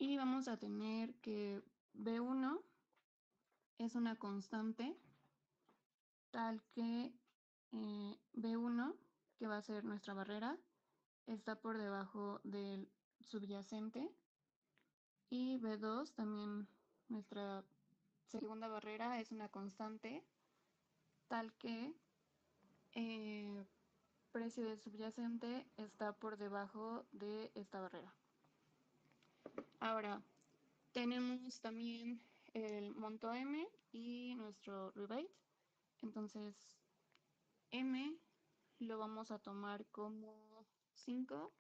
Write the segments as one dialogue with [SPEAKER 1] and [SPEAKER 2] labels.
[SPEAKER 1] Y vamos a tener que B1 es una constante tal que B1, que va a ser nuestra barrera, está por debajo del subyacente. Y B2 también, nuestra segunda barrera, es una constante tal que precio del subyacente está por debajo de esta barrera. Ahora, tenemos también el monto M y nuestro rebate. Entonces, M lo vamos a tomar como 5.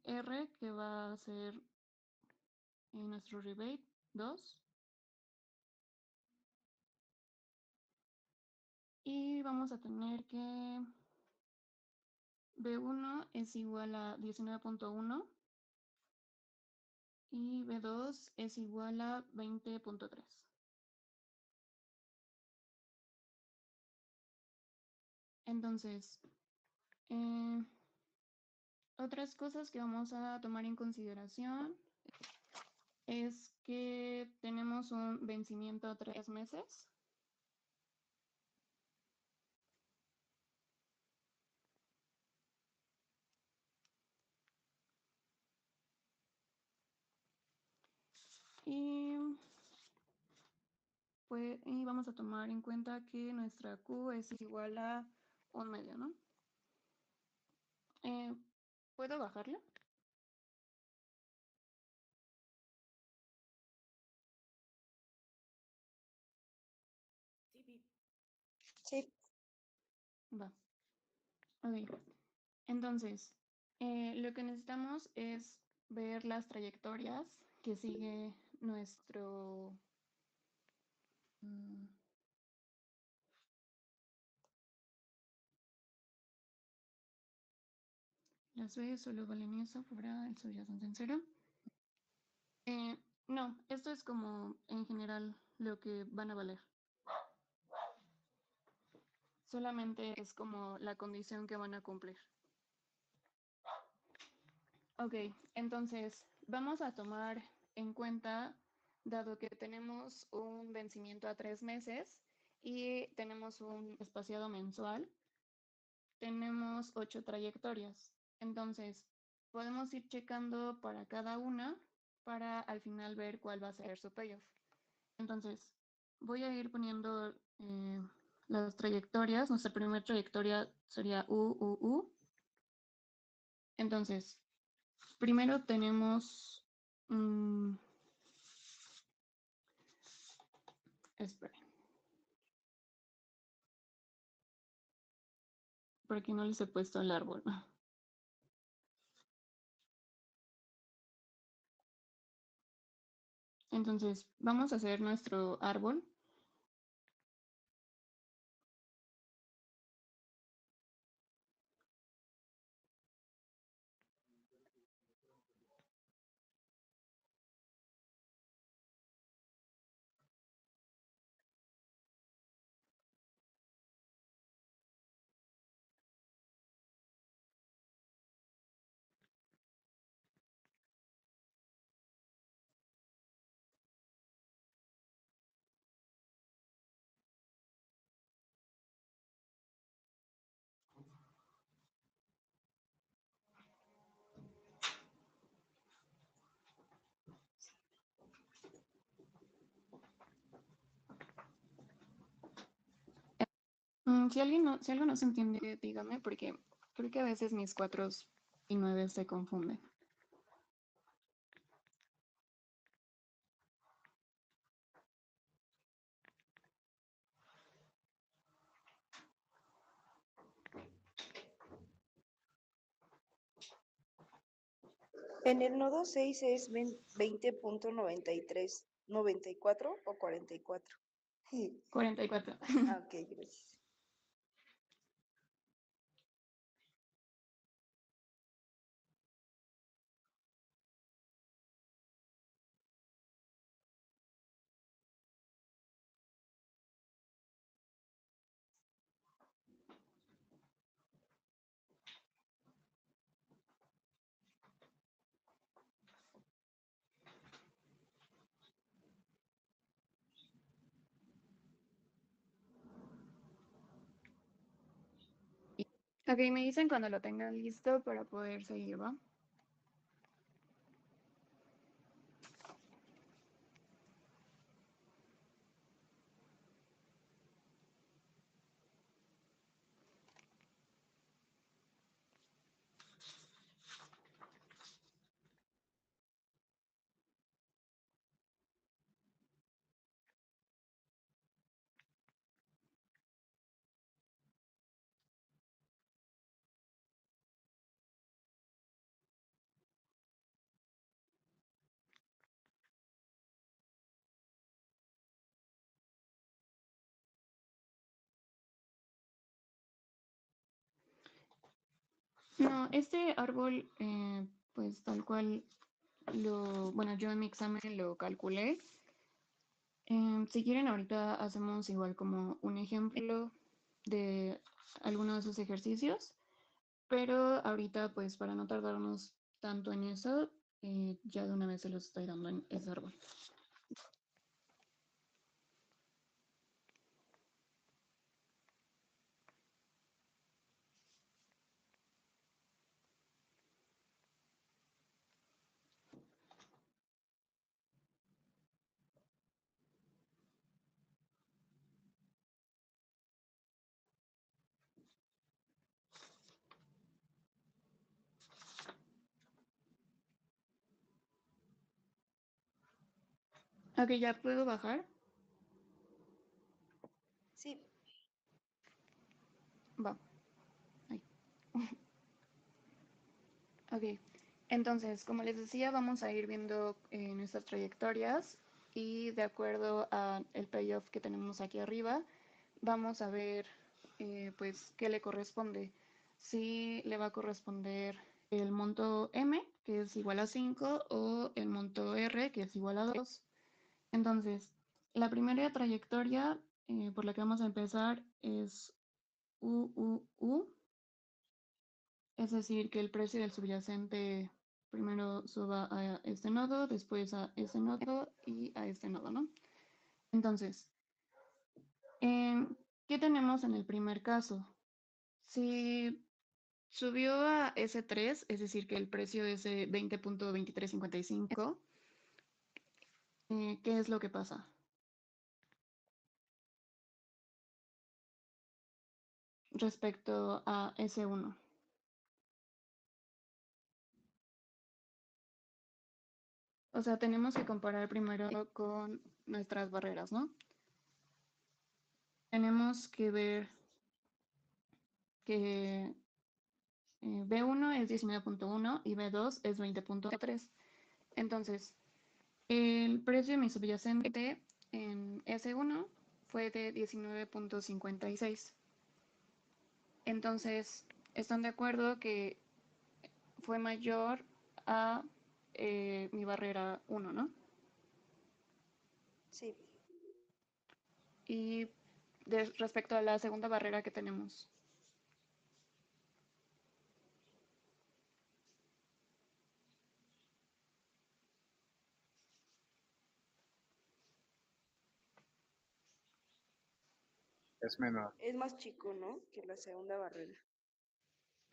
[SPEAKER 1] R, que va a ser nuestro rebate, 2. Y vamos a tener que B1 es igual a 19.1 y B2 es igual a 20.3. Entonces, otras cosas que vamos a tomar en consideración es que tenemos un vencimiento a 3 meses. Y vamos a tomar en cuenta que nuestra Q es igual a 1/2, ¿no? ¿Puedo bajarla?
[SPEAKER 2] Sí.
[SPEAKER 1] Va. Ok. Entonces, lo que necesitamos es ver las trayectorias que sigue nuestro... las B solo valen eso, fuera el subyacente en cero. No, esto es como en general lo que van a valer. Solamente es como la condición que van a cumplir. Ok, entonces vamos a tomar en cuenta, dado que tenemos un vencimiento a 3 meses y tenemos un espaciado mensual, tenemos 8 trayectorias. Entonces, podemos ir checando para cada una para al final ver cuál va a ser su payoff. Entonces, voy a ir poniendo las trayectorias. Nuestra primera trayectoria sería U. Entonces, primero tenemos... esperen. Porque no les he puesto el árbol. Entonces, vamos a hacer nuestro árbol. Si algo no se entiende, dígame, porque creo que a veces mis 4 y 9 se confunden.
[SPEAKER 2] En el nodo 6 es 20.93, 94 o 44.
[SPEAKER 1] 44.
[SPEAKER 2] Ok, gracias.
[SPEAKER 1] Ok, me dicen cuando lo tengan listo para poder seguir, ¿va? No, este árbol, pues tal cual bueno, yo en mi examen lo calculé. Si quieren, ahorita hacemos igual como un ejemplo de algunos de esos ejercicios, pero ahorita, pues para no tardarnos tanto en eso, ya de una vez se los estoy dando en ese árbol. Ok, ya puedo bajar.
[SPEAKER 2] Sí.
[SPEAKER 1] Va. Ahí. Ok, entonces, como les decía, vamos a ir viendo nuestras trayectorias y de acuerdo a el payoff que tenemos aquí arriba, vamos a ver pues qué le corresponde. Si le va a corresponder el monto M, que es igual a 5, o el monto R, que es igual a 2. Entonces, la primera trayectoria por la que vamos a empezar es U, es decir, que el precio del subyacente primero suba a este nodo, después a este nodo y a este nodo, ¿no? Entonces, ¿qué tenemos en el primer caso? Si subió a S3, es decir, que el precio es 20.2355, ¿qué es lo que pasa? Respecto a S1. O sea, tenemos que comparar primero con nuestras barreras, ¿no? Tenemos que ver que B1 es 19.1 y B2 es 20.3. Entonces, el precio de mi subyacente en S1 fue de 19.56. Entonces, ¿están de acuerdo que fue mayor a mi barrera 1, ¿no?
[SPEAKER 2] Sí.
[SPEAKER 1] Y respecto a la segunda barrera que tenemos.
[SPEAKER 3] Es menor.
[SPEAKER 2] Es más chico, ¿no? Que la segunda barrera.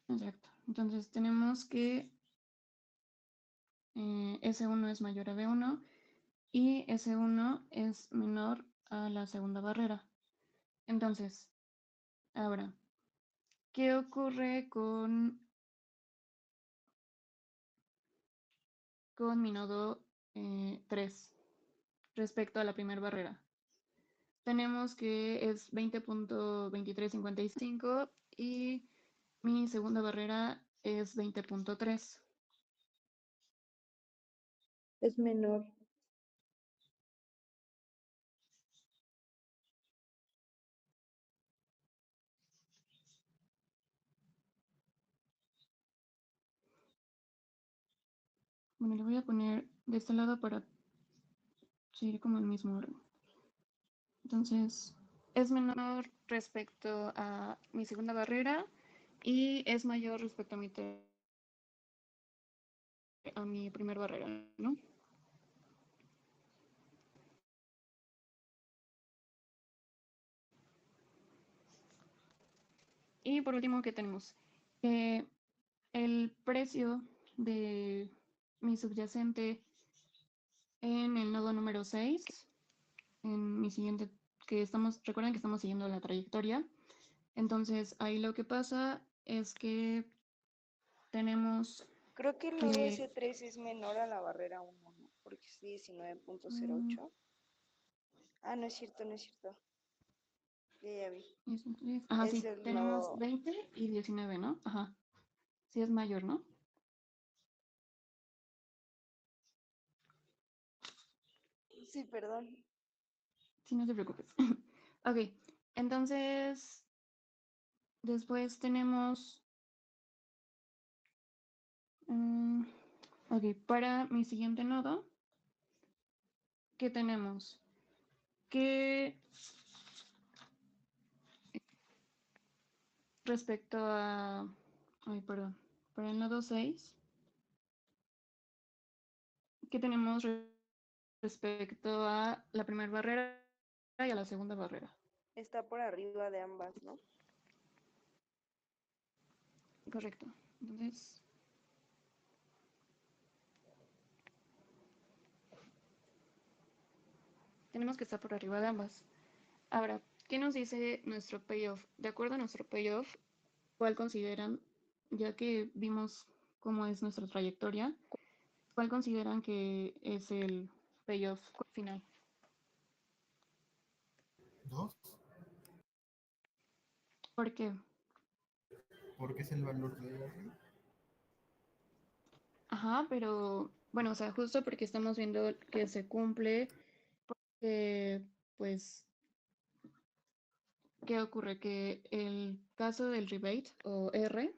[SPEAKER 1] Exacto. Entonces tenemos que S1 es mayor a B1 y S1 es menor a la segunda barrera. Entonces, ahora, ¿qué ocurre con mi nodo 3 respecto a la primera barrera? Tenemos que es 20.2355 y mi segunda barrera es 20.3.
[SPEAKER 2] Es menor.
[SPEAKER 1] Bueno, le voy a poner de este lado para seguir como el mismo orden. Entonces, es menor respecto a mi segunda barrera y es mayor respecto a mi primera barrera, ¿no? Y por último, ¿qué tenemos? que el precio de mi subyacente en el nodo número 6, en mi siguiente, recuerden que estamos siguiendo la trayectoria. Entonces, ahí lo que pasa es que tenemos
[SPEAKER 2] Creo que el nodo
[SPEAKER 1] que...
[SPEAKER 2] S3 es menor a la barrera 1, ¿no? Porque es 19.08.
[SPEAKER 1] mm,
[SPEAKER 2] Ah, no es cierto, no es cierto. Ya vi.
[SPEAKER 1] Ajá,
[SPEAKER 2] Es
[SPEAKER 1] sí,
[SPEAKER 2] el
[SPEAKER 1] tenemos
[SPEAKER 2] nodo...
[SPEAKER 1] 20 y 19, ¿no? Ajá, sí es mayor, ¿no?
[SPEAKER 2] Sí, perdón.
[SPEAKER 1] Sí, no te preocupes. Ok, entonces, después tenemos... ok, para mi siguiente nodo, ¿qué tenemos? Que respecto a... Ay, perdón. Para el nodo 6, ¿qué tenemos respecto a la primera barrera y a la segunda barrera?
[SPEAKER 2] Está por arriba de ambas, ¿no?
[SPEAKER 1] Correcto. Entonces, tenemos que estar por arriba de ambas. Ahora, ¿qué nos dice nuestro payoff? De acuerdo a nuestro payoff, ¿cuál consideran, ya que vimos cómo es nuestra trayectoria, cuál consideran que es el payoff final?
[SPEAKER 4] 2,
[SPEAKER 1] ¿Por qué?
[SPEAKER 4] porque es el valor de R.
[SPEAKER 1] Ajá, pero bueno, o sea, justo porque estamos viendo que se cumple, pues, ¿qué ocurre? Que el caso del rebate o R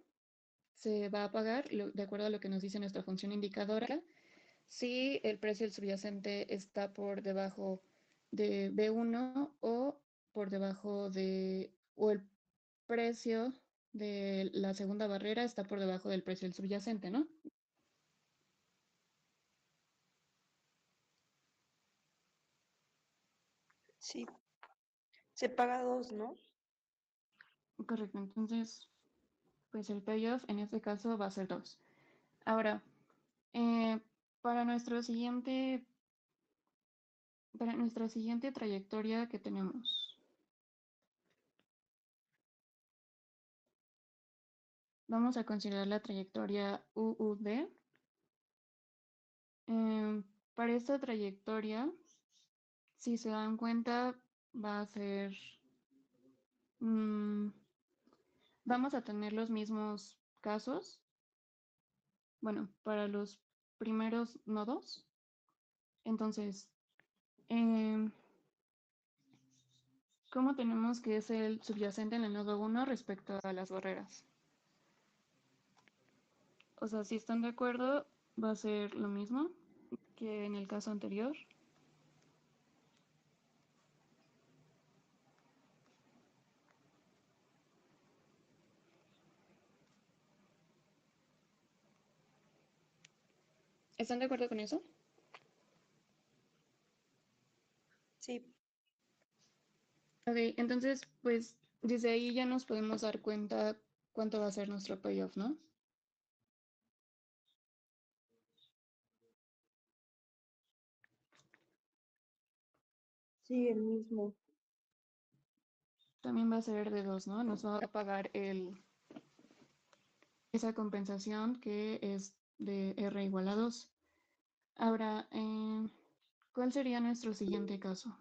[SPEAKER 1] se va a pagar de acuerdo a lo que nos dice nuestra función indicadora si el precio del subyacente está por debajo de B1 o por debajo de, o el precio de la segunda barrera está por debajo del precio del subyacente, ¿no?
[SPEAKER 2] Sí. Se paga 2, ¿no?
[SPEAKER 1] Correcto, entonces, pues el payoff en este caso va a ser 2. Ahora, eh, para para nuestra siguiente trayectoria que tenemos, vamos a considerar la trayectoria UUD. Para esta trayectoria, si se dan cuenta, va a ser... vamos a tener los mismos casos. Bueno, para los primeros nodos. Entonces, em, ¿cómo tenemos que es el subyacente en el nodo 1 respecto a las barreras? O sea, si están de acuerdo, va a ser lo mismo que en el caso anterior. ¿Están de acuerdo con eso?
[SPEAKER 2] Sí.
[SPEAKER 1] Ok, entonces, pues desde ahí ya nos podemos dar cuenta cuánto va a ser nuestro payoff, ¿no?
[SPEAKER 2] Sí, el mismo.
[SPEAKER 1] También va a ser de 2, ¿no? Nos va a pagar esa compensación que es de R igual a 2. Ahora, ¿cuál sería nuestro siguiente caso?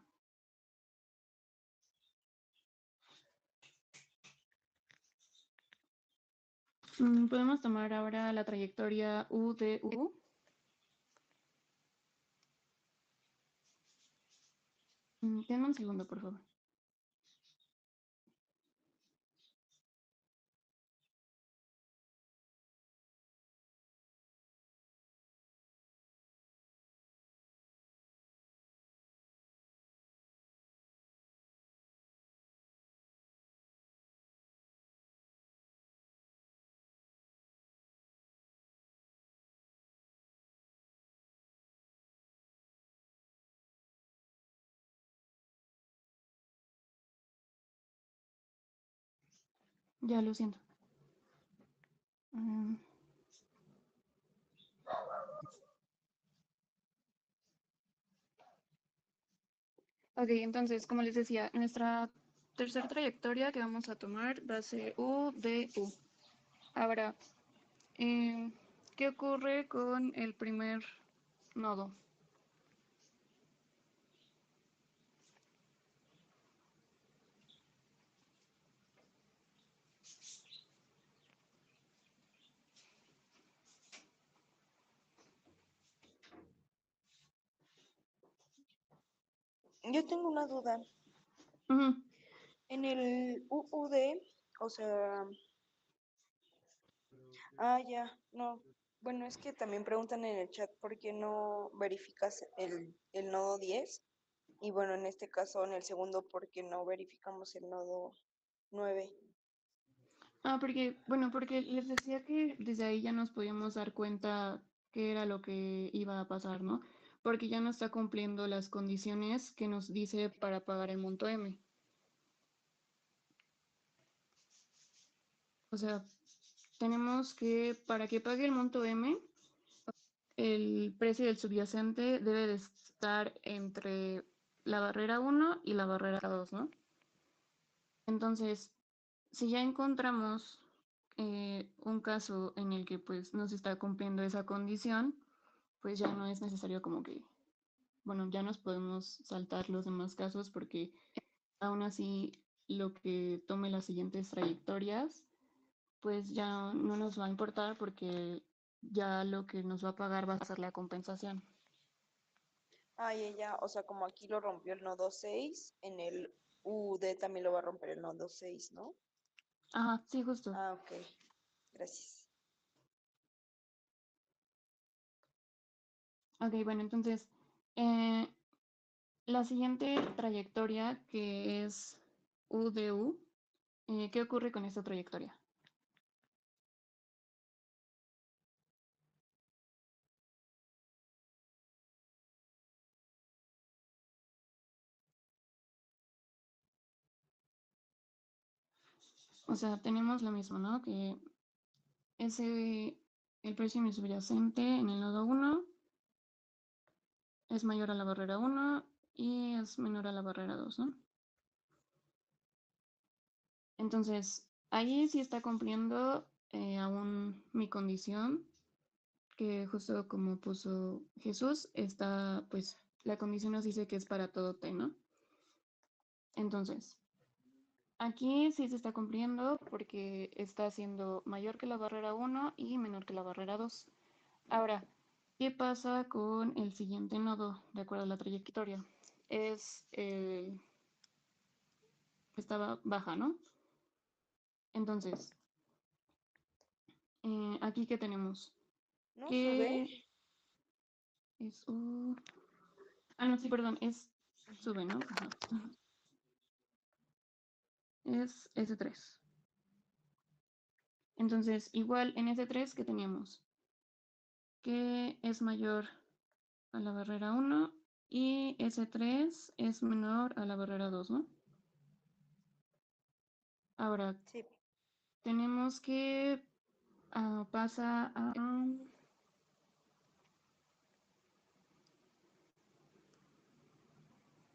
[SPEAKER 1] Podemos tomar ahora la trayectoria U de U. Denme un segundo, por favor. Ya lo siento. Mm. Ok, entonces, como les decía, nuestra tercera trayectoria que vamos a tomar va a ser U de U. Ahora, ¿qué ocurre con el primer nodo?
[SPEAKER 2] Yo tengo una duda.
[SPEAKER 1] Ujú.
[SPEAKER 2] En el UUD, o sea, ya, no. Bueno, es que también preguntan en el chat por qué no verificas el nodo 10. Y bueno, en este caso, en el segundo, ¿por qué no verificamos el nodo 9?
[SPEAKER 1] Porque les decía que desde ahí ya nos podíamos dar cuenta qué era lo que iba a pasar, ¿no? Porque ya no está cumpliendo las condiciones que nos dice para pagar el monto M. O sea, tenemos que, para que pague el monto M, el precio del subyacente debe de estar entre la barrera 1 y la barrera 2, ¿no? Entonces, si ya encontramos un caso en el que pues no se está cumpliendo esa condición, pues ya no es necesario como que, bueno, ya nos podemos saltar los demás casos porque aún así lo que tome las siguientes trayectorias, pues ya no nos va a importar porque ya lo que nos va a pagar va a ser la compensación.
[SPEAKER 2] Ya, o sea, como aquí lo rompió el nodo 6, en el UD también lo va a romper el nodo 6, ¿no?
[SPEAKER 1] Ajá, sí, justo.
[SPEAKER 2] Ok, gracias.
[SPEAKER 1] Ok, bueno, entonces, eh, la siguiente trayectoria que es UDU, ¿qué ocurre con esta trayectoria? O sea, tenemos lo mismo, ¿no? Que el precio subyacente en el nodo 1 es mayor a la barrera 1 y es menor a la barrera 2, ¿no? Entonces, ahí sí está cumpliendo aún mi condición, que justo como puso Jesús, está, pues, la condición nos dice que es para todo T, ¿no? Entonces, aquí sí se está cumpliendo porque está siendo mayor que la barrera 1 y menor que la barrera 2. Ahora, ¿qué pasa con el siguiente nodo de acuerdo a la trayectoria? Es estaba baja, ¿no? Entonces, aquí que tenemos
[SPEAKER 2] ¿No sube?
[SPEAKER 1] que es no, sí, perdón, es sube, ¿no? Ajá. Es S3. Entonces, igual en S3 que teníamos que es mayor a la barrera 1 y S3 es menor a la barrera 2, ¿no? Ahora,
[SPEAKER 2] Sí.
[SPEAKER 1] tenemos que pasa a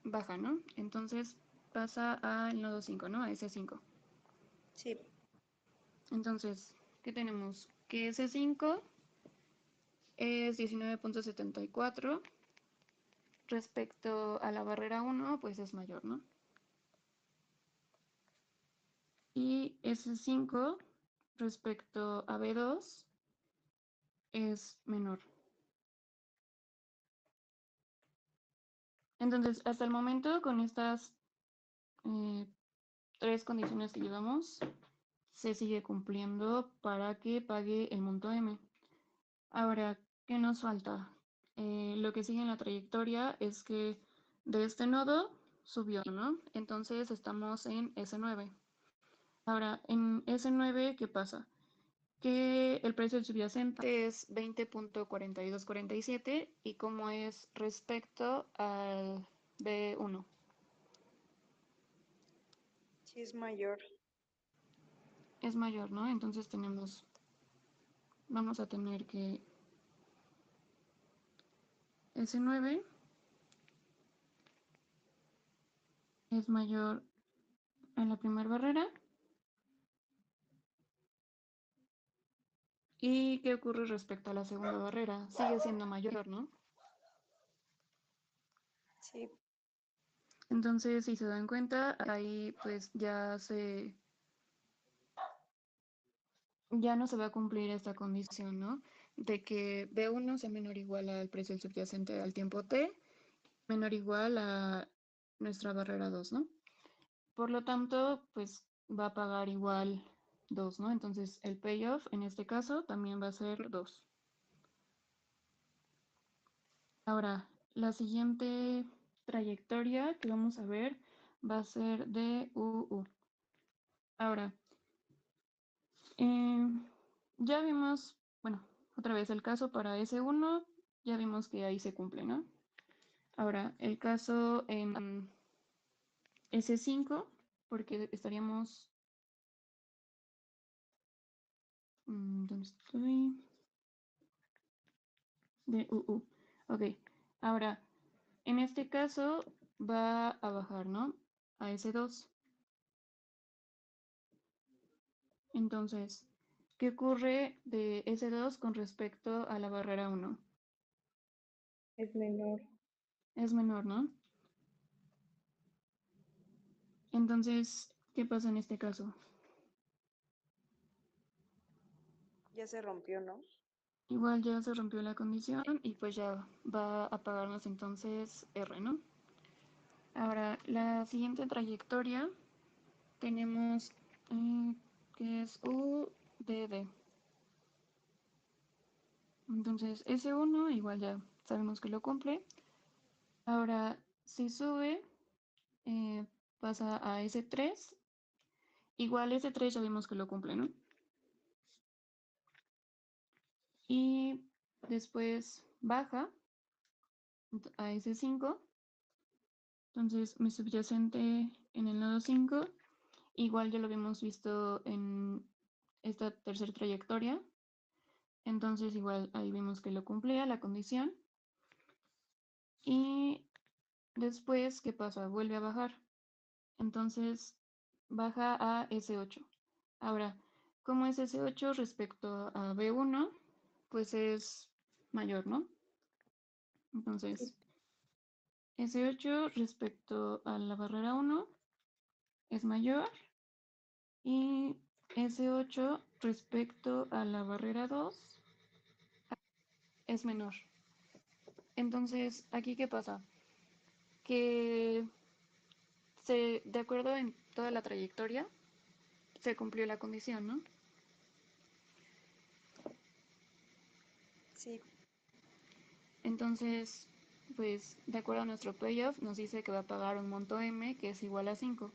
[SPEAKER 1] baja, ¿no? Entonces pasa al nodo 5, ¿no? A S5.
[SPEAKER 2] Sí.
[SPEAKER 1] Entonces, ¿qué tenemos? Que S5 es 19.74. Respecto a la barrera 1, pues es mayor, ¿no? Y S5 respecto a B2 es menor. Entonces, hasta el momento, con estas eh, tres condiciones que llevamos, se sigue cumpliendo para que pague el monto M. Ahora, ¿qué nos falta? Lo que sigue en la trayectoria es que de este nodo subió, ¿no? Entonces estamos en S9. Ahora, en S9, ¿qué pasa? Que el precio del subyacente es 20.4247 y cómo es respecto al B1.
[SPEAKER 2] Sí es mayor.
[SPEAKER 1] Es mayor, ¿no? Entonces tenemos vamos a tener que S9 es mayor a la primera barrera. ¿Y qué ocurre respecto a la segunda barrera? Sigue siendo mayor, ¿no?
[SPEAKER 2] Sí,
[SPEAKER 1] Entonces, si se dan cuenta, ahí pues ya no se va a cumplir esta condición, ¿no? De que B1 sea menor o igual al precio subyacente al tiempo T, menor o igual a nuestra barrera 2, ¿no? Por lo tanto, pues va a pagar igual 2, ¿no? Entonces, el payoff en este caso también va a ser 2. Ahora, la siguiente trayectoria que vamos a ver va a ser de UU. Ahora, ya vimos, bueno, otra vez el caso para S1, ya vimos que ahí se cumple, ¿no? Ahora, el caso en S5, porque estaríamos... ¿dónde estoy? De UU. Ok, ahora, en este caso va a bajar, ¿no? A S2. Entonces, ¿qué ocurre de S2 con respecto a la barrera 1?
[SPEAKER 2] es menor.
[SPEAKER 1] Es menor, ¿no? Entonces, ¿qué pasa en este caso?
[SPEAKER 2] Ya se rompió, ¿no?
[SPEAKER 1] Igual ya se rompió la condición y pues ya va a pagarnos entonces R, ¿no? Ahora, la siguiente trayectoria tenemos que es UDD. Entonces, S1 igual ya sabemos que lo cumple. Ahora, si sube, pasa a S3. Igual S3 ya vimos que lo cumple, ¿no? Y después baja a S5. Entonces, mi subyacente en el nodo 5, igual ya lo habíamos visto en esta tercera trayectoria. Entonces, igual ahí vimos que lo cumplía la condición. Y después, ¿qué pasa? Vuelve a bajar. Entonces, baja a S8. Ahora, ¿cómo es S8 respecto a B1? Pues es mayor, ¿no? Entonces, S8 respecto a la barrera 1 es mayor y S8 respecto a la barrera 2 es menor. Entonces, ¿aquí qué pasa? Que de acuerdo en toda la trayectoria, se cumplió la condición, ¿no?
[SPEAKER 2] Sí,
[SPEAKER 1] Entonces, pues de acuerdo a nuestro payoff, nos dice que va a pagar un monto M que es igual a 5.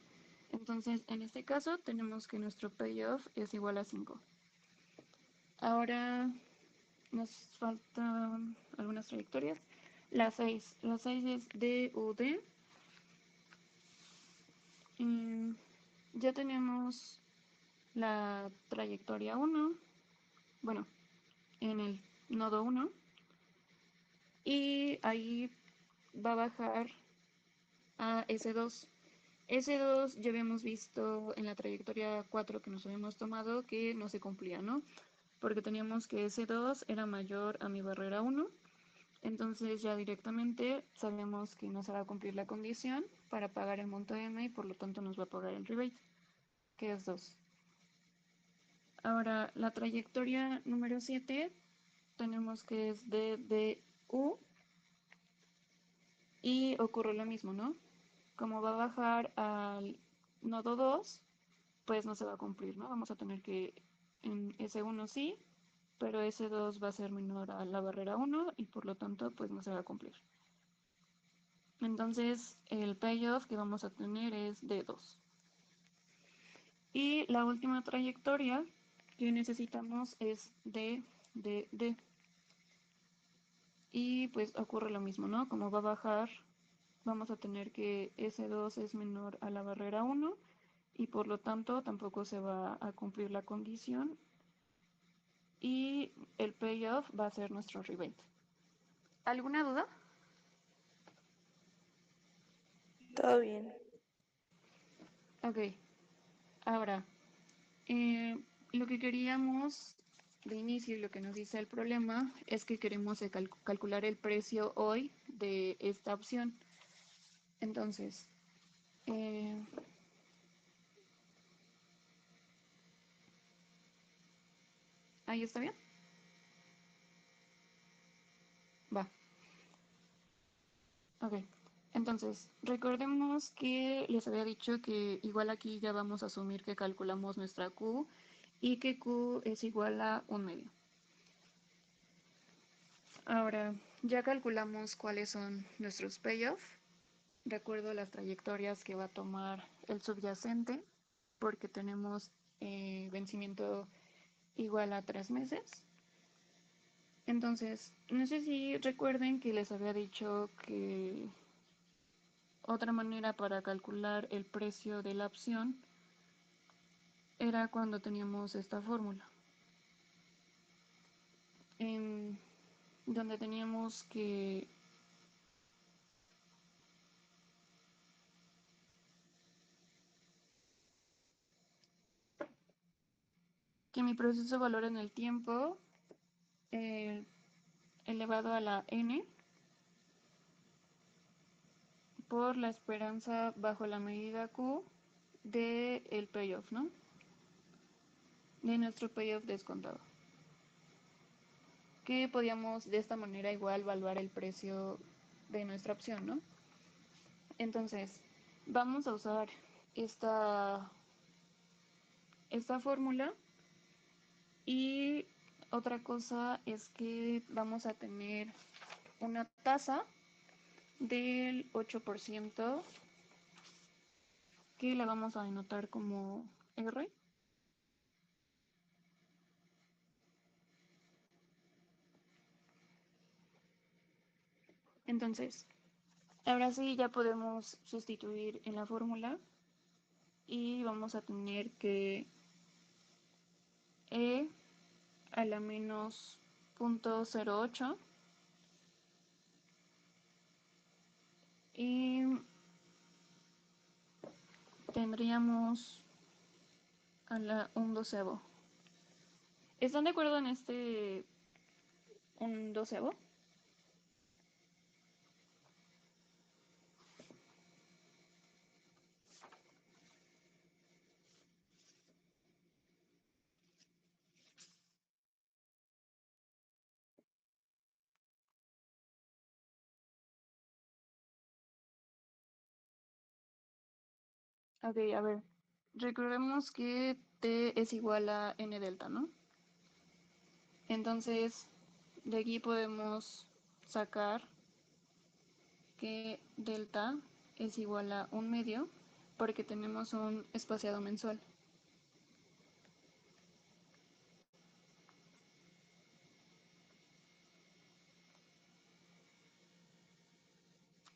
[SPEAKER 1] Entonces, en este caso, tenemos que nuestro payoff es igual a 5. Ahora nos faltan algunas trayectorias. La 6 es DUD. Ya tenemos la trayectoria 1, bueno, en el nodo 1. Y ahí va a bajar a S2. S2 ya habíamos visto en la trayectoria 4 que nos habíamos tomado que no se cumplía, ¿no? Porque teníamos que S2 era mayor a mi barrera 1. Entonces ya directamente sabemos que no se va a cumplir la condición para pagar el monto M y por lo tanto nos va a pagar el rebate, que es 2. Ahora, la trayectoria número 7 tenemos que es DDU y ocurre lo mismo, ¿no? Como va a bajar al nodo 2, pues no se va a cumplir, ¿no? Vamos a tener que en S1 sí, pero S2 va a ser menor a la barrera 1 y por lo tanto pues no se va a cumplir. Entonces el payoff que vamos a tener es D2. Y la última trayectoria que necesitamos es D. Y pues ocurre lo mismo, ¿no? Como va a bajar, vamos a tener que S2 es menor a la barrera 1 y por lo tanto tampoco se va a cumplir la condición y el payoff va a ser nuestro rebate. ¿Alguna duda?
[SPEAKER 2] Todo bien.
[SPEAKER 1] Ok, ahora, lo que queríamos de inicio y lo que nos dice el problema es que queremos calcular el precio hoy de esta opción. Entonces, ¿ahí está bien? Va. Ok. Entonces, recordemos que les había dicho que igual aquí ya vamos a asumir que calculamos nuestra Q y que Q es igual a 1/2. Ahora, ya calculamos cuáles son nuestros payoff. Recuerdo las trayectorias que va a tomar el subyacente porque tenemos vencimiento igual a 3 meses. Entonces, no sé si recuerden que les había dicho que otra manera para calcular el precio de la opción era cuando teníamos esta fórmula, en donde teníamos que mi proceso valora en el tiempo elevado a la n por la esperanza bajo la medida q de el payoff, ¿no? De nuestro payoff descontado. Que podíamos de esta manera igual evaluar el precio de nuestra opción, ¿no? Entonces, vamos a usar esta fórmula y otra cosa es que vamos a tener una tasa del 8% que la vamos a denotar como R. Entonces, ahora sí ya podemos sustituir en la fórmula y vamos a tener que E a la menos 0.08 y tendríamos a la 1/12. ¿Están de acuerdo en este 1/12? Ok, a ver. Recordemos que T es igual a N delta, ¿no? Entonces, de aquí podemos sacar que delta es igual a 1/2 porque tenemos un espaciado mensual.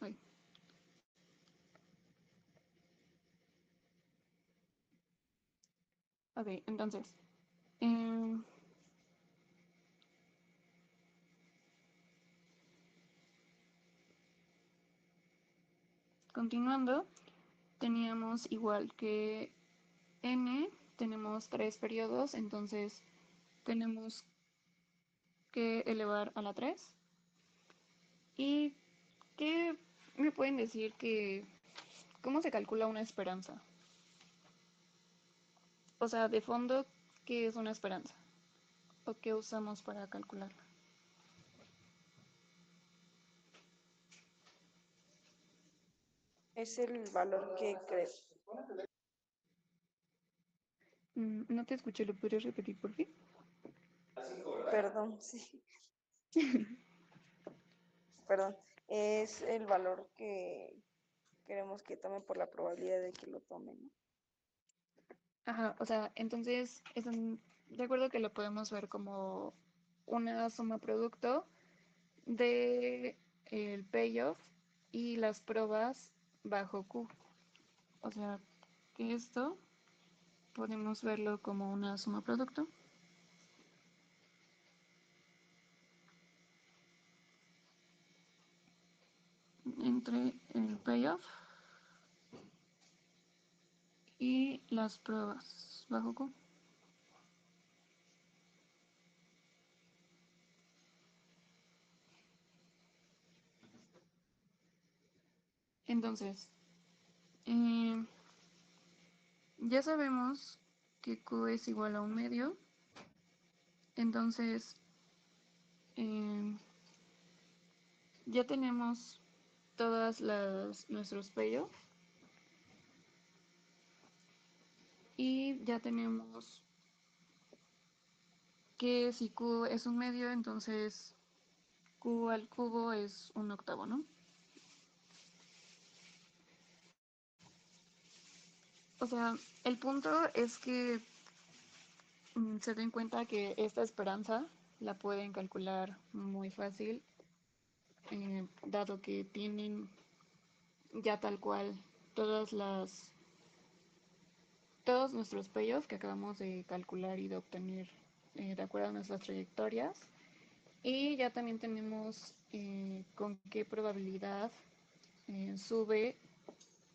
[SPEAKER 1] Ay. Ok, entonces, continuando, teníamos igual que N, tenemos 3 periodos, entonces tenemos que elevar a la 3. ¿Y qué me pueden decir que cómo se calcula una esperanza? O sea, de fondo, ¿qué es una esperanza? ¿O qué usamos para calcularla?
[SPEAKER 2] Es el valor que crees.
[SPEAKER 1] No te escuché, ¿lo podrías repetir por fin?
[SPEAKER 2] Perdón, sí. Perdón. Es el valor que queremos que tome por la probabilidad de que lo tome, ¿no?
[SPEAKER 1] Ajá, o sea, entonces, de acuerdo que lo podemos ver como una suma producto de el payoff y las pruebas bajo Q. O sea, que esto podemos verlo como una suma producto entre el payoff y las pruebas bajo Q. Entonces, ya sabemos que Q es igual a 1/2. Entonces, ya tenemos todas nuestros payoff. Y ya tenemos que si Q es 1/2, entonces Q al cubo es 1/8, ¿no? O sea, el punto es que se den cuenta que esta esperanza la pueden calcular muy fácil, dado que tienen ya tal cual todos nuestros payoffs que acabamos de calcular y de obtener de acuerdo a nuestras trayectorias. Y ya también tenemos con qué probabilidad sube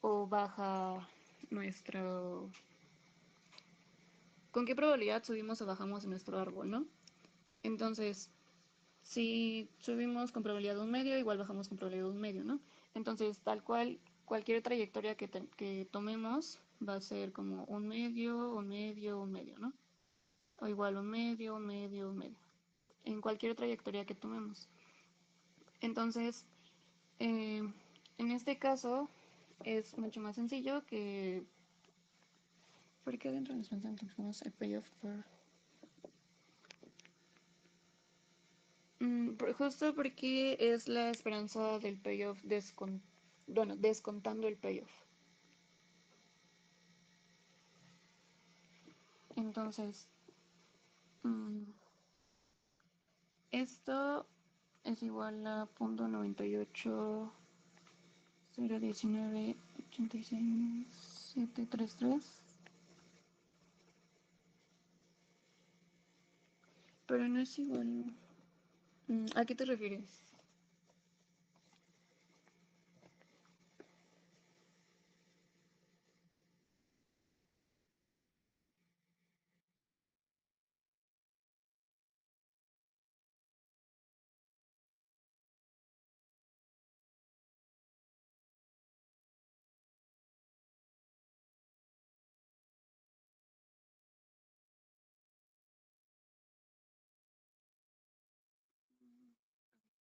[SPEAKER 1] o baja nuestro... ¿Con qué probabilidad subimos o bajamos nuestro árbol, no? Entonces, si subimos con probabilidad de 1/2, igual bajamos con probabilidad de 1/2, ¿no? Entonces, tal cual, cualquier trayectoria que tomemos va a ser como 1/2, 1/2, 1/2, ¿no? O igual 1/2, 1/2, 1/2. En cualquier trayectoria que tomemos. Entonces, en este caso es mucho más sencillo que... ¿Por qué dentro de los pensamientos el payoff for... justo porque es la esperanza del payoff descontando el payoff. Entonces, esto es igual a 0.98 019 86 733. Pero no es igual. ¿A qué te refieres?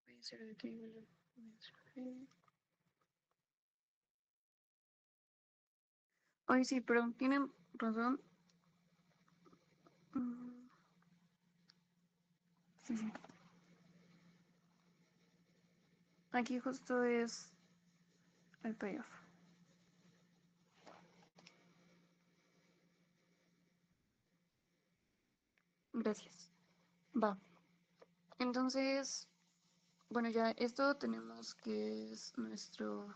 [SPEAKER 1] Puede ser de qué igual a... Ay, sí, pero tienen razón. Sí, sí. Aquí justo es el payoff. Gracias. Va. Entonces, bueno, ya esto tenemos que es nuestro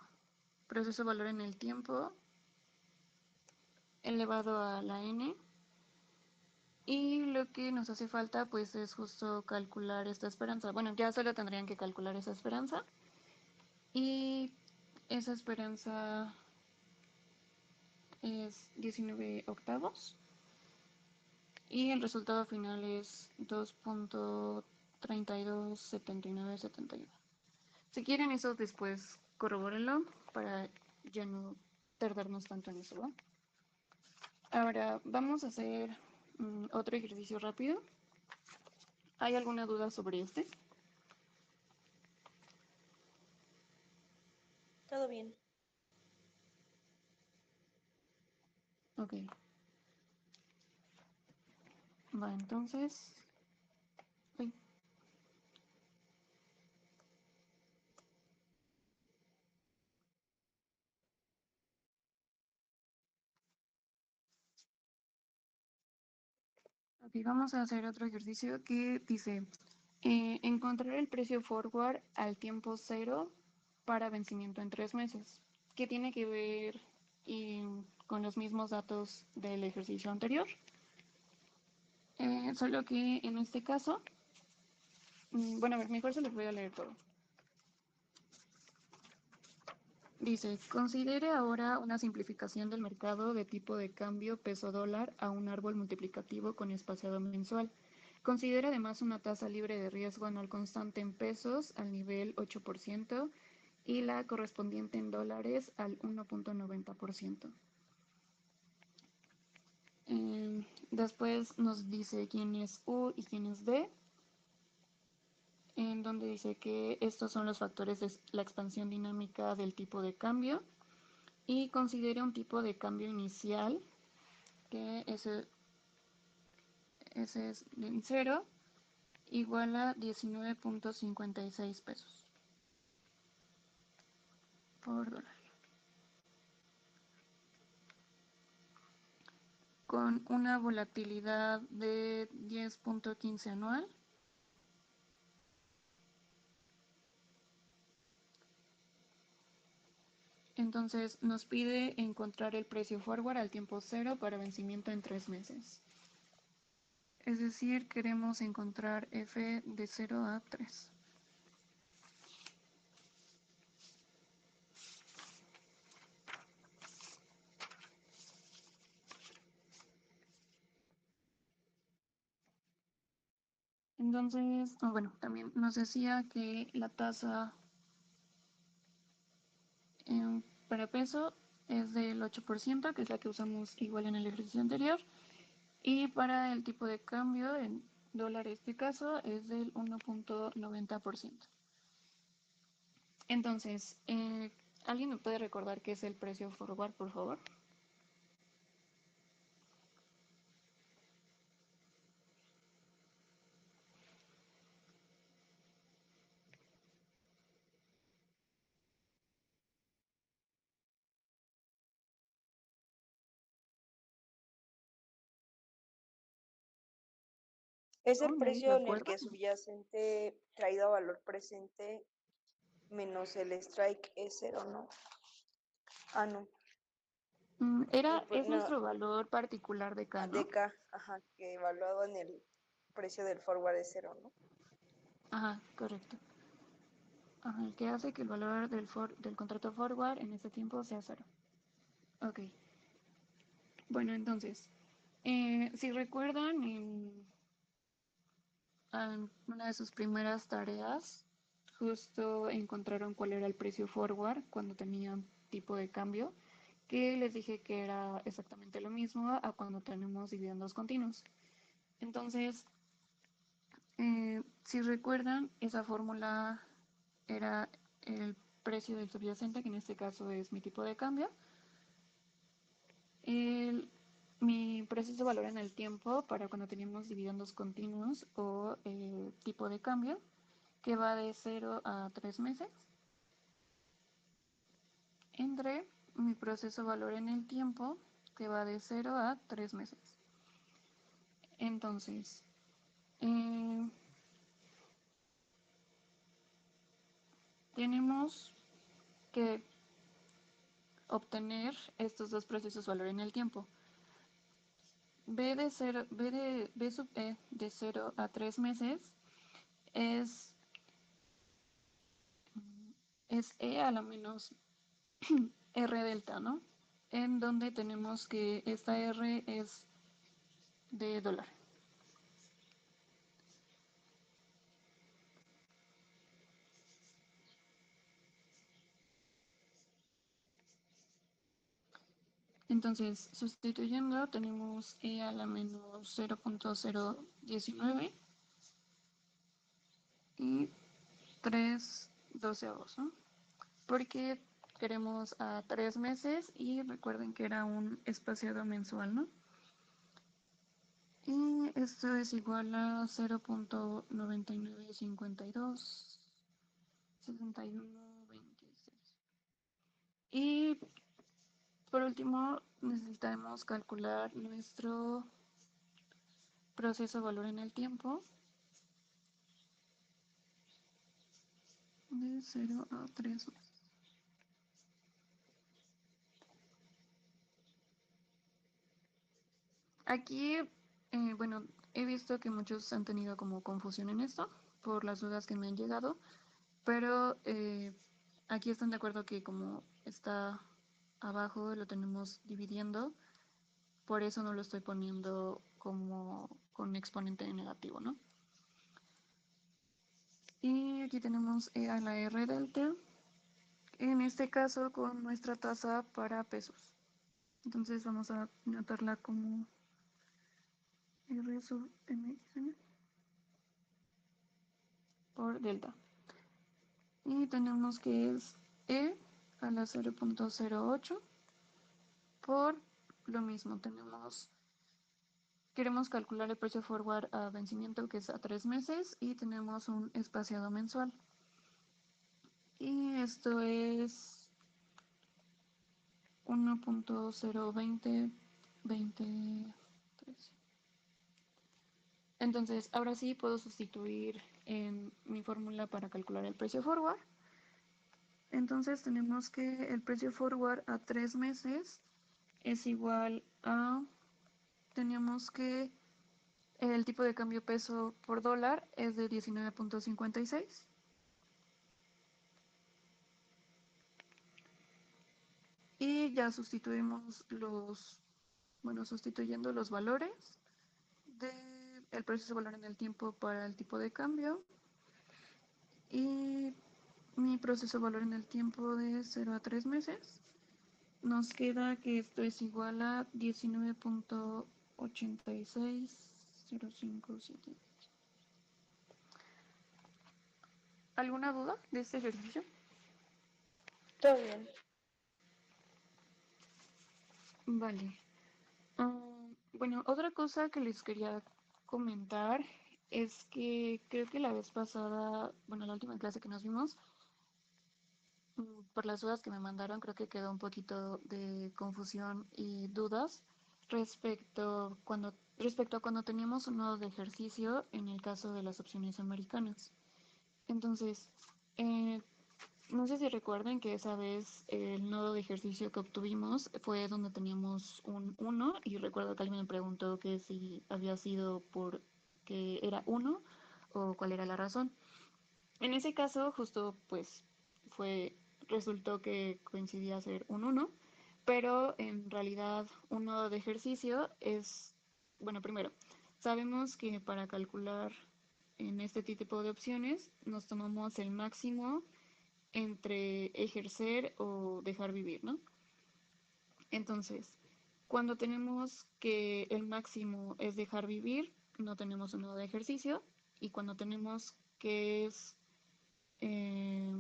[SPEAKER 1] proceso de valor en el tiempo elevado a la n. Y lo que nos hace falta pues es justo calcular esta esperanza. Bueno, ya solo tendrían que calcular esa esperanza. Y esa esperanza es 19/8. Y el resultado final es 2.327971. Si quieren eso después corrobórenlo para ya no tardarnos tanto en eso, ¿va? Ahora vamos a hacer otro ejercicio rápido. ¿Hay alguna duda sobre este?
[SPEAKER 2] Todo bien.
[SPEAKER 1] Ok. Va, entonces... Uy. Ok, vamos a hacer otro ejercicio que dice encontrar el precio forward al tiempo cero para vencimiento en 3 meses, que tiene que ver con los mismos datos del ejercicio anterior, solo que en este caso, bueno, mejor se los voy a leer todo. Dice, considere ahora una simplificación del mercado de tipo de cambio peso-dólar a un árbol multiplicativo con espaciado mensual. Considere además una tasa libre de riesgo anual constante en pesos al nivel 8% y la correspondiente en dólares al 1.90%. Después nos dice quién es U y quién es V, en donde dice que estos son los factores de la expansión dinámica del tipo de cambio y considere un tipo de cambio inicial, que ese es de 0, igual a 19.56 pesos por dólar, con una volatilidad de 10.15 anual. Entonces nos pide encontrar el precio forward al tiempo cero para vencimiento en 3 meses. Es decir, queremos encontrar F de 0 a 3. Entonces, bueno, también nos decía que la tasa para peso es del 8%, que es la que usamos igual en el ejercicio anterior. Y para el tipo de cambio, en dólar este caso, es del 1.90%. Entonces, ¿alguien me puede recordar qué es el precio forward, por favor?
[SPEAKER 2] Es
[SPEAKER 1] ¿No?
[SPEAKER 2] el
[SPEAKER 1] ¿Nadie se
[SPEAKER 2] precio en el
[SPEAKER 1] acuerda?
[SPEAKER 2] que subyacente traído a valor presente menos el strike es cero, ¿no? Ah, no.
[SPEAKER 1] Es
[SPEAKER 2] No,
[SPEAKER 1] nuestro valor particular de K, ¿no?
[SPEAKER 2] DK, ajá, que evaluado en el precio del forward es cero, ¿no?
[SPEAKER 1] Ajá, correcto. Ajá, el que hace que el valor del contrato forward en este tiempo sea cero. Ok. Bueno, entonces, si recuerdan, en una de sus primeras tareas, justo encontraron cuál era el precio forward cuando tenían tipo de cambio, que les dije que era exactamente lo mismo a cuando tenemos dividendos continuos. Entonces, si recuerdan, esa fórmula era el precio del subyacente, que en este caso es mi tipo de cambio, mi precio de valor en el tiempo para cuando teníamos dividendos continuos o tipo de cambio, que va de 0 a 3 meses, entre mi proceso valor en el tiempo, que va de 0 a 3 meses. Entonces, tenemos que obtener estos dos procesos valor en el tiempo. B de 0, B sub E de 0 a 3 meses es E a la menos R delta, ¿no? En donde tenemos que esta R es de dólar. Entonces, sustituyendo, tenemos E a la menos 0.019 y 3 doceavos, ¿no? Porque queremos a 3 meses y recuerden que era un espaciado mensual, ¿no? Y esto es igual a 0.9952 6126. Y por último, necesitamos calcular nuestro proceso de valor en el tiempo de 0 a 3 meses. Aquí, bueno, he visto que muchos han tenido como confusión en esto por las dudas que me han llegado, pero aquí están de acuerdo que como está abajo lo tenemos dividiendo, por eso no lo estoy poniendo como con exponente negativo, ¿no? Y aquí tenemos E a la R delta, en este caso con nuestra tasa para pesos. Entonces vamos a notarla como R sub MXN por delta. Y tenemos que es E a la 0.08 por lo mismo. Queremos calcular el precio forward a vencimiento, que es a 3 meses, y tenemos un espaciado mensual. Y esto es 1.02023. Entonces, ahora sí puedo sustituir en mi fórmula para calcular el precio forward. Entonces tenemos que el precio forward a 3 meses es igual a, teníamos que el tipo de cambio peso por dólar es de 19.56. Y ya sustituyendo los valores del precio valor en el tiempo para el tipo de cambio y mi proceso valor en el tiempo de 0 a 3 meses, nos queda que esto es igual a 19.86057. ¿Alguna duda de este ejercicio?
[SPEAKER 2] Todo bien.
[SPEAKER 1] Vale. Bueno, otra cosa que les quería comentar es que creo que la vez pasada, bueno, la última clase que nos vimos, por las dudas que me mandaron, creo que quedó un poquito de confusión y dudas respecto a cuando teníamos un nodo de ejercicio en el caso de las opciones americanas. Entonces, eh, no sé si recuerden que esa vez el nodo de ejercicio que obtuvimos fue donde teníamos un 1 y recuerdo que alguien me preguntó que si había sido porque era 1 o cuál era la razón. En ese caso, justo pues resultó que coincidía ser un 1, pero en realidad un nodo de ejercicio es, bueno, primero, sabemos que para calcular en este tipo de opciones nos tomamos el máximo entre ejercer o dejar vivir, ¿no? Entonces, cuando tenemos que el máximo es dejar vivir, no tenemos un nodo de ejercicio, y cuando tenemos que es eh,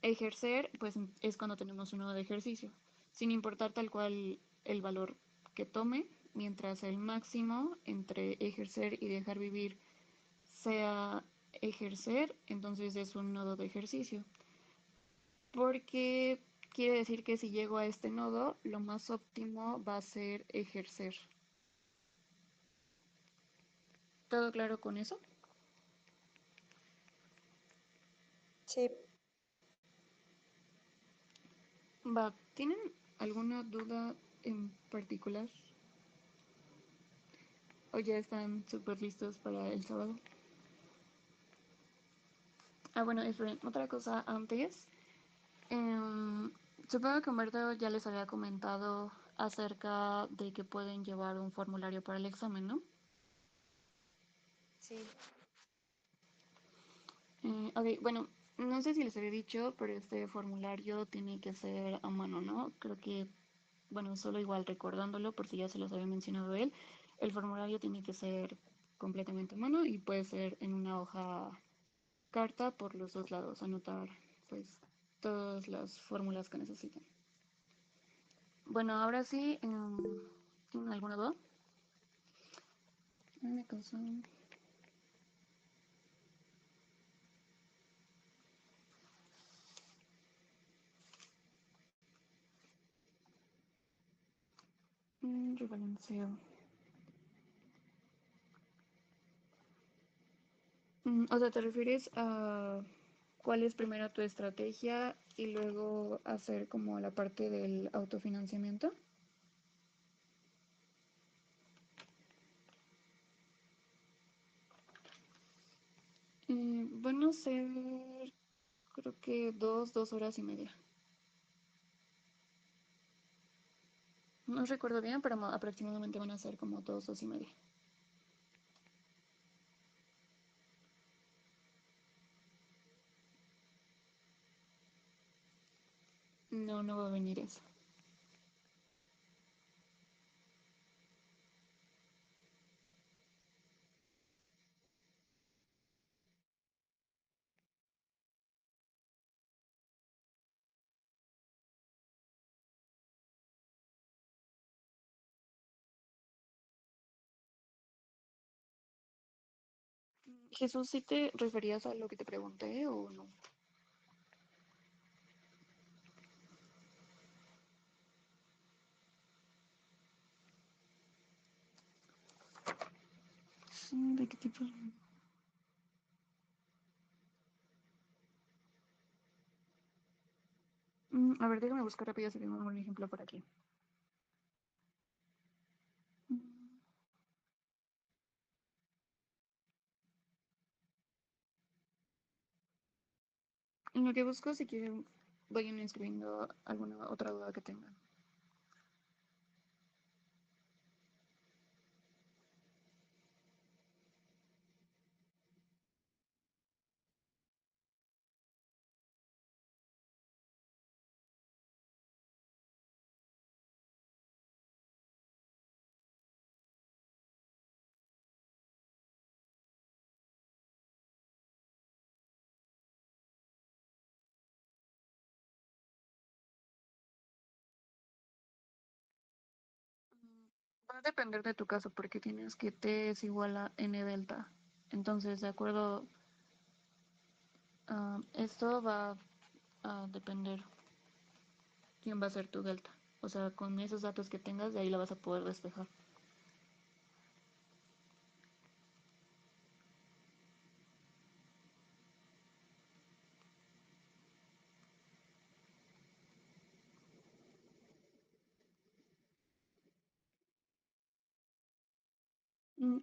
[SPEAKER 1] ejercer, pues es cuando tenemos un nodo de ejercicio, sin importar tal cual el valor que tome, mientras el máximo entre ejercer y dejar vivir sea ejercer, entonces es un nodo de ejercicio. Porque quiere decir que si llego a este nodo, lo más óptimo va a ser ejercer. ¿Todo claro con eso?
[SPEAKER 2] Sí,
[SPEAKER 1] Va, ¿tienen alguna duda en particular? ¿O ya están súper listos para el sábado? Ah, bueno, esperen, otra cosa antes. Em, Supongo que Humberto ya les había comentado acerca de que pueden llevar un formulario para el examen, ¿no?
[SPEAKER 2] sí.
[SPEAKER 1] Ok, bueno, no sé si les había dicho, pero este formulario tiene que ser a mano, ¿no? Creo que, bueno, solo igual recordándolo, por si ya se los había mencionado él, el formulario tiene que ser completamente a mano y puede ser en una hoja carta por los dos lados, anotar pues todas las fórmulas que necesiten. Bueno, ahora sí, ¿tienen alguna duda? Me causó... rebalanceo. O sea, ¿te refieres a cuál es primero tu estrategia y luego hacer como la parte del autofinanciamiento? Bueno, ser creo que 2 horas y media. No recuerdo bien, pero aproximadamente van a ser como 2 y media. No, no va a venir eso. Jesús, ¿sí te referías a lo que te pregunté o no? Sí, ¿de qué tipo? A ver, déjame buscar rápido si tengo un ejemplo por aquí. Mm, En lo que busco, si quieren, vayan escribiendo alguna otra duda que tengan. Va a depender de tu caso porque tienes que T es igual a N delta. Entonces, de acuerdo, esto va a depender quién va a ser tu delta. O sea, con esos datos que tengas, de ahí la vas a poder despejar.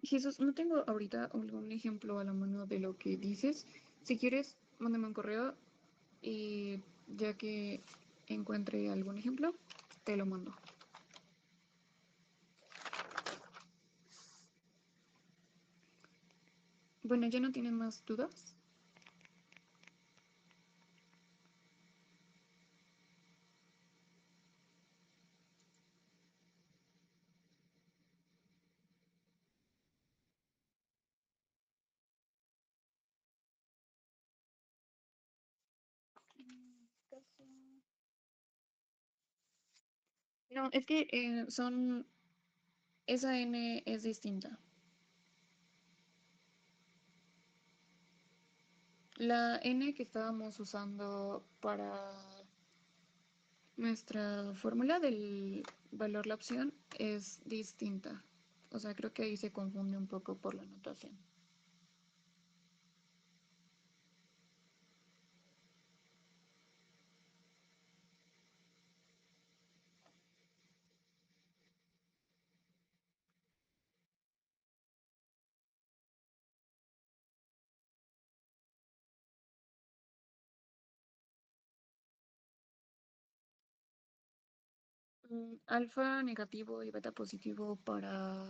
[SPEAKER 1] Jesús, no tengo ahorita algún ejemplo a la mano de lo que dices. Si quieres, mándame un correo y ya que encuentre algún ejemplo, te lo mando. Bueno, ¿ya no tienen más dudas? No, es que esa N es distinta. La N que estábamos usando para nuestra fórmula del valor la opción es distinta. O sea, creo que ahí se confunde un poco por la notación. Alfa negativo y beta positivo para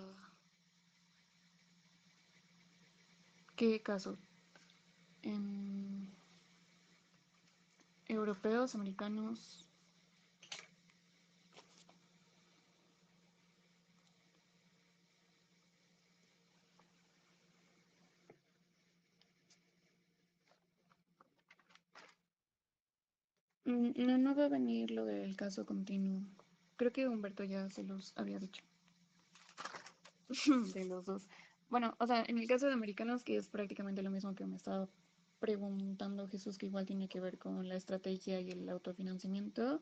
[SPEAKER 1] ¿qué caso? ¿En europeos, americanos? No, no va a venir lo del caso continuo. Creo que Humberto ya se los había dicho. De los dos. Bueno, o sea, en el caso de americanos, que es prácticamente lo mismo que me estaba preguntando Jesús, que igual tiene que ver con la estrategia y el autofinanciamiento.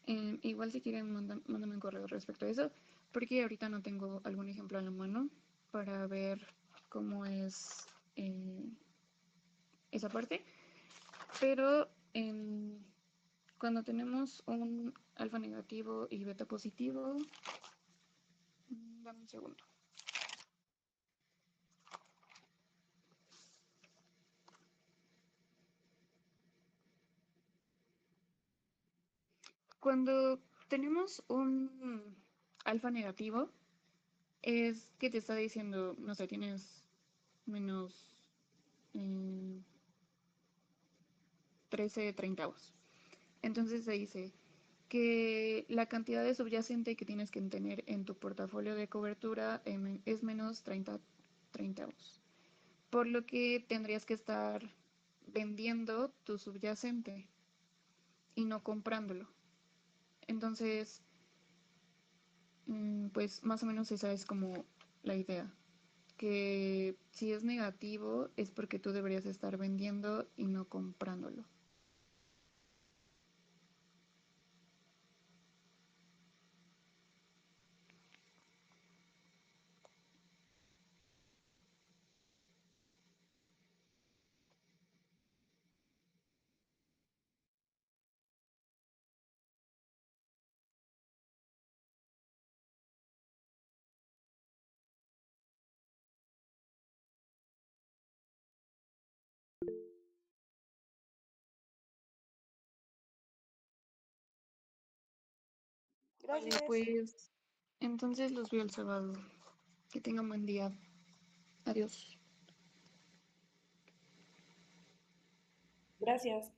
[SPEAKER 1] Igual si quieren, mándame un correo respecto a eso, porque ahorita no tengo algún ejemplo a la mano para ver cómo es esa parte. Pero cuando tenemos un alfa negativo y beta positivo, dame un segundo. Cuando tenemos un alfa negativo, es que te está diciendo, no sé, tienes menos 13 treintavos. Entonces se dice que la cantidad de subyacente que tienes que tener en tu portafolio de cobertura es menos 30 treintavos. Por lo que tendrías que estar vendiendo tu subyacente y no comprándolo. Entonces, pues más o menos esa es como la idea. Que si es negativo es porque tú deberías estar vendiendo y no comprándolo. Vale,
[SPEAKER 2] Gracias.
[SPEAKER 1] pues entonces los veo el sábado. Que tengan buen día. Adiós.
[SPEAKER 5] Gracias.